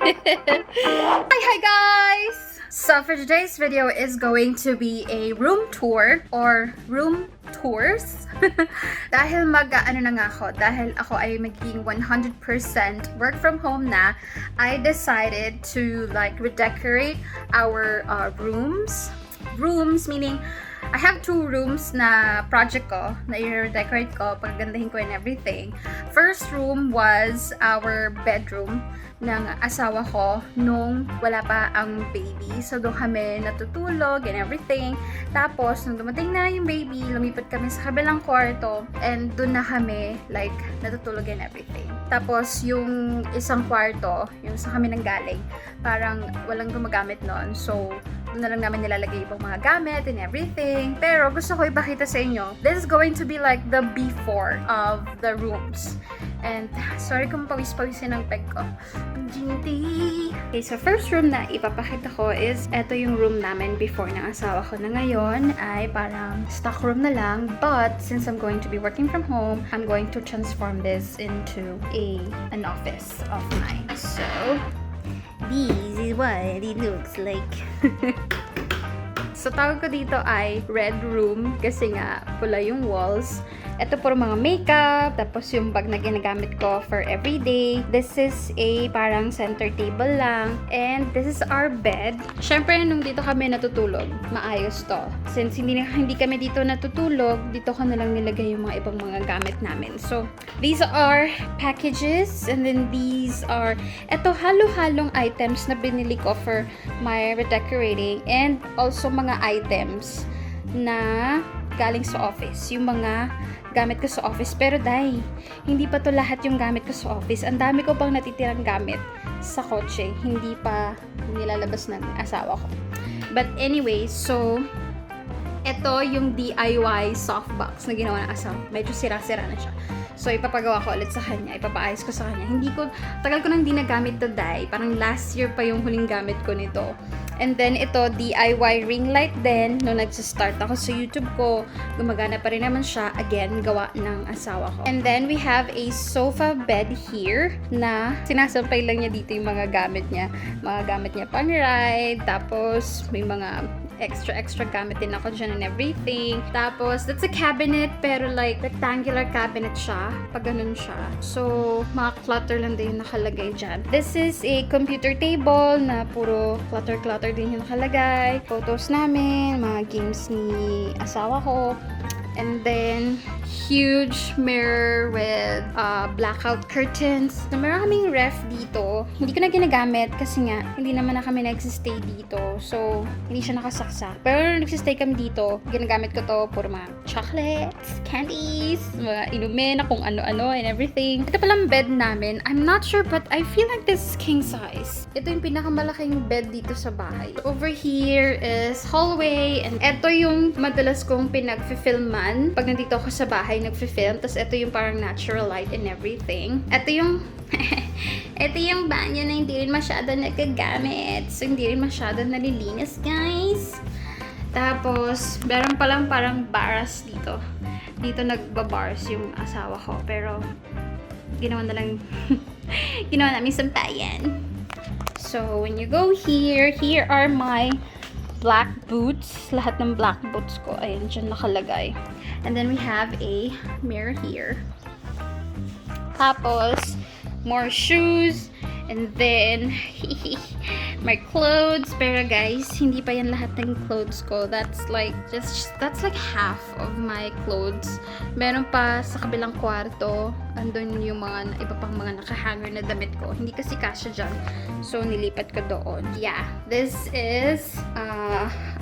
Hi guys! So for today's video is going to be a room tour or room tours. Dahil dahil ako ay magiging 100% work from home na, I decided to like redecorate our rooms. Rooms meaning I have 2 rooms na project ko, na i-redecorate ko, paggandahin ko and everything. First room was our bedroom ng asawa ko nung wala pa ang baby. So, doon kami natutulog and everything. Tapos, nung dumating na yung baby, lumipat kami sa kabilang kwarto and doon na kami, like, natutulog and everything. Tapos, yung isang kwarto, yung sa kami nanggaling, parang walang gumagamit noon. So, doon na lang namin nilalagay ibang mga gamit and everything. Pero, gusto ko ipakita sa inyo, this is going to be like the before of the rooms. And, sorry kung pawis-pawisin ang peg ko. Okay, so first room na ipapakita ko is, eto yung room namin before ng asawa ko na ngayon ay parang stock room na lang. But, since I'm going to be working from home, I'm going to transform this into an office of mine. So, this is what it looks like. So, tawag ko dito ay red room kasi nga pula yung walls. Ito puro mga makeup, tapos yung bag na ginagamit ko for everyday. This is a parang center table lang. And this is our bed. Syempre, nung dito kami natutulog, maayos to. Since hindi kami dito natutulog, dito ko na lang nilagay yung mga ibang mga gamit namin. So, these are packages. And then these are, eto halo-halong items na binili ko for my redecorating. And also mga items na galing sa office. Yung mga gamit ko sa office. Pero dahil hindi pa to lahat yung gamit ko sa office. Ang dami ko pang natitirang gamit sa kotse. Hindi pa nilalabas ng asawa ko. But anyway, so ito yung DIY softbox na ginawa ng asawa. Medyo sira-sira na siya. So, ipapagawa ko ulit sa kanya. Ipapaayos ko sa kanya. Tagal ko nang di nagamit to dahil. Parang last year pa yung huling gamit ko nito. And then, ito, DIY ring light din. Nung nagsistart ako sa YouTube ko, gumagana pa rin naman siya. Again, gawa ng asawa ko. And then, we have a sofa bed here na sinasampay lang niya dito yung mga gamit niya. Mga gamit niya pang ride. Tapos, may mga extra gamit din ako dyan and everything. Tapos, that's a cabinet, pero like, rectangular cabinet siya. Pag ganun siya. So, mga clutter lang din yung nakalagay dyan. This is a computer table na puro clutter din yung nakalagay. Photos namin, mga games ni asawa ko. And then, huge mirror with blackout curtains. So, meron kaming ref dito. Hindi ko na ginagamit kasi nga, hindi naman na kami nagsistay dito. So, hindi siya nakasaksak. Pero nung nagsistay kami dito, ginagamit ko to for mga chocolates, candies, mga inumin na kung ano-ano and everything. Ito palang bed namin. I'm not sure but I feel like this is king size. Ito yung pinakamalaking bed dito sa bahay. Over here is hallway and ito yung madalas kong pinag-filman pag nandito ako sa bahay nagfi-film. Tapos ito yung parang natural light and everything. Ito yung ito yung banyo na hindi rin masyado nagagamit. So, hindi rin masyado nalilinis, guys. Tapos, meron palang parang bars dito. Dito nagbabars yung asawa ko. Pero, ginawa na lang ginawa namin sampayan. So, when you go here are my black boots. Lahat ng black boots ko. Ayan, dyan nakalagay. And then we have a mirror here. Tapos, more shoes. And then, my clothes. Pero guys, hindi pa yan lahat ng clothes ko. That's like half of my clothes. Meron pa sa kabilang kwarto. Andun yung mga iba pang mga nakahanger na damit ko. Hindi kasi kasya dyan. So, nilipat ko doon. Yeah, this is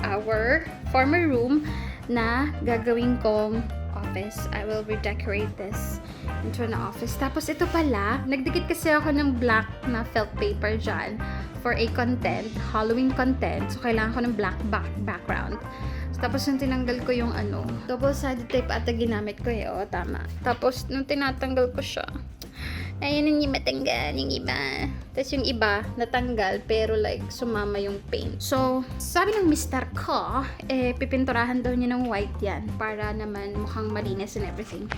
our former room na gagawin kong office. I will redecorate this into an office. Tapos ito pala, nagdikit kasi ako ng black na felt paper dyan for a content, Halloween content. So, kailangan ko ng black background. So, tapos nung tinanggal ko yung double-sided tape ata ginamit ko eh. O, tama. Tapos nung tinatanggal ko siya, ayun yung matanggal, yung iba. Tapos yung iba, natanggal, pero like, sumama yung paint. So, sabi ng mister ko, pipinturahan daw niya ng white yan, para naman mukhang malinis and everything.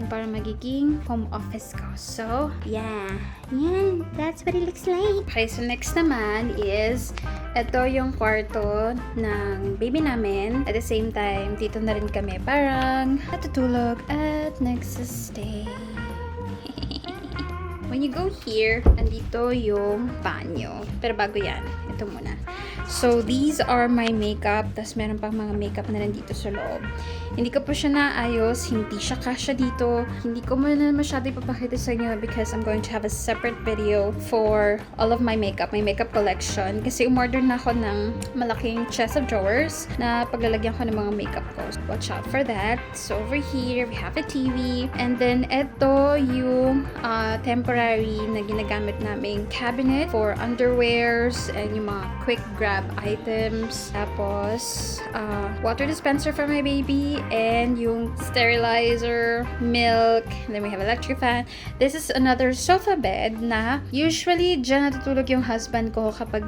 yung parang magiging home office ko. So, yeah. Yan. That's what it looks like. Okay, so next naman is ito yung kwarto ng baby namin. At the same time, dito na rin kami parang natutulog at nagsistay. When you go here, andito yung banyo. Pero bago yan, ito muna. So, these are my makeup. Tapos, meron pang mga makeup na nandito sa loob. Hindi ko po siya naayos. Hindi siya kasya dito. Hindi ko muna masyado ipapakita sa inyo because I'm going to have a separate video for all of my makeup collection. Kasi umorder na ako ng malaking chest of drawers na paglalagyan ko ng mga makeup ko. So, watch out for that. So, over here, we have a TV. And then, ito yung temporary na ginagamit naming cabinet for underwears and yung mga quick grab items. Tapos, water dispenser for my baby and yung sterilizer, milk, and then we have electric fan. This is another sofa bed na usually dyan natutulog yung husband ko kapag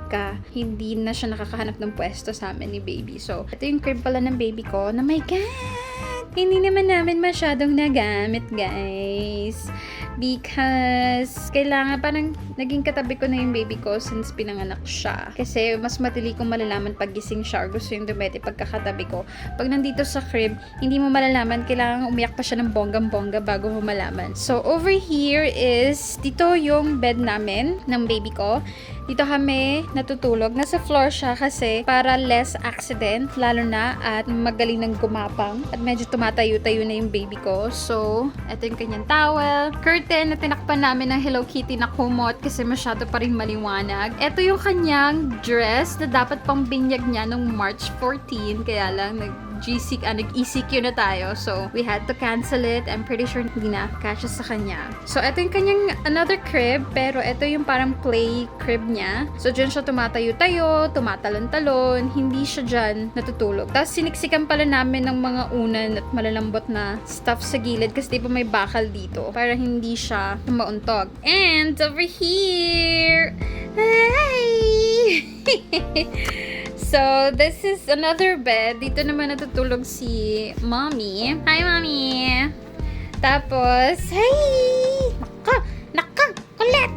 hindi na siya nakakahanap ng pwesto sa amin ni baby. So, ito yung crib pala ng baby ko na my God! Hindi naman namin masyadong nagamit, guys. Because, kailangan, parang naging katabi ko na yung baby ko since pinanganak siya. Kasi, mas madali kong malalaman pag gising siya or gusto yung dumete pagkakatabi ko. Pag nandito sa crib, hindi mo malalaman, kailangan umiyak pa siya ng bonggang-bongga bago mo malaman. So, over here is, dito yung bed namin ng baby ko. Dito kami natutulog. Nasa floor siya kasi para less accident, lalo na at magaling ng gumapang. At medyo tumatayo-tayo na yung baby ko. So, ito yung kanyang towel. Curtain na tinakpan namin ng Hello Kitty na kumot kasi masyado pa rin maliwanag. Ito yung kanyang dress na dapat pang binyag niya nung March 14. Kaya lang, nag-ECQ na tayo. So, we had to cancel it. I'm pretty sure hindi na kasya sa kanya. So, ito yung kanyang another crib. Pero ito yung parang play crib niya. So, dyan siya tumatayo-tayo, tumatalon-talon. Hindi siya dyan natutulog. Tapos, siniksikan pala namin ng mga unan at malalambot na stuff sa gilid kasi di ba may bakal dito para hindi siya mauntog. And, over here! Hi! So, this is another bed. Dito naman natutulog si Mommy. Hi, Mommy! Tapos, hey! Naka! Kulit!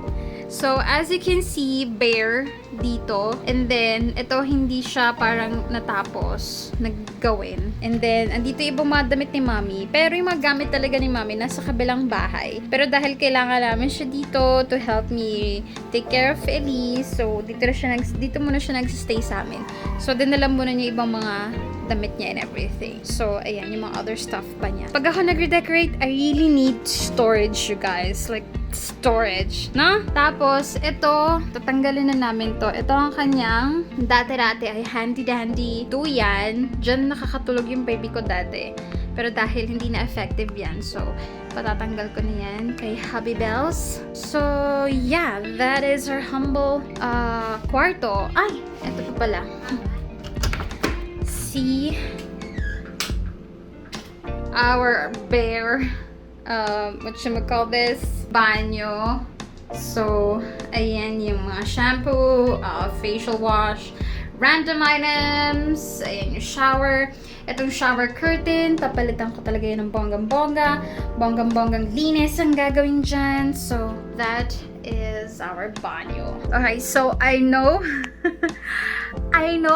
So, as you can see, bare dito. And then, ito hindi siya parang natapos naggawin. And then, andito yung ibang mga damit ni Mommy. Pero yung mga gamit talaga ni Mommy nasa kabilang bahay. Pero dahil kailangan namin siya dito to help me take care of Elise. So, dito muna siya nagsistay sa amin. So, dinala muna niya ibang mga damit niya and everything. So, ayan, yung mga other stuff pa niya. Pag ako nag-redecorate, I really need storage, you guys. Like, storage, no? Tapos, ito, tatanggalin na namin to. Ito ang kanyang dati-dati ay handy-dandy duyan. Diyan nakakatulog yung baby ko dati. Pero dahil hindi na effective yan, so, patatanggal ko na yan kay Hubby Bells. So, yeah, that is our humble kwarto. Ay, ito pa pala. See our bare what should we call this? Banyo. So, ayan yung mga shampoo, facial wash, random items, ayan yung shower. Itong shower curtain, papalitan ko talaga yun ng bonggang-bongga. Bonggang-bonggang linis ang gagawin dyan. So, that is our banyo. Okay, so I know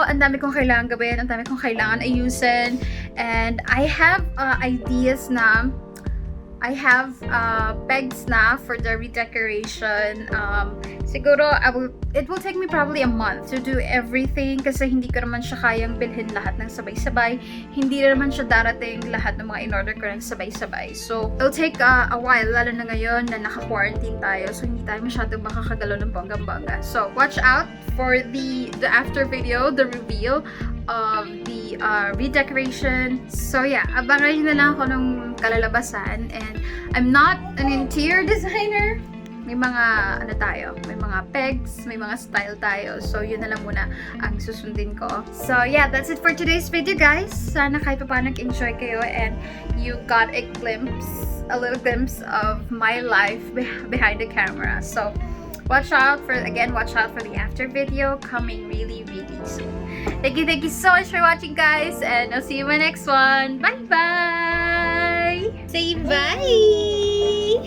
ang dami kong kailangan gawin, ang dami kong kailangan ayusin, and I have ideas na pegs na for the redecoration. Siguro, it will take me probably a month to do everything kasi hindi ko naman siya kayang bilhin lahat ng sabay-sabay. Hindi naman siya darating lahat ng mga in-order ko ng sabay-sabay. So, it'll take a while, lalo na ngayon na naka-quarantine tayo. So, hindi tayo masyadong makakagalaw ng bonggang-bongga. So, watch out for the after video, the reveal of the redecoration. So yeah, abangan nyo na lang ako ng kalalabasan. And I'm not an interior designer. May mga may mga pegs, may mga style tayo. So yun na lang muna ang susundin ko. So yeah, that's it for today's video, guys. Sana kahit pa paano nag-enjoy kayo and you got a little glimpse of my life behind the camera. So watch out for the after video coming really soon. Thank you so much for watching, guys, and I'll see you in my next one. Bye bye. Say bye!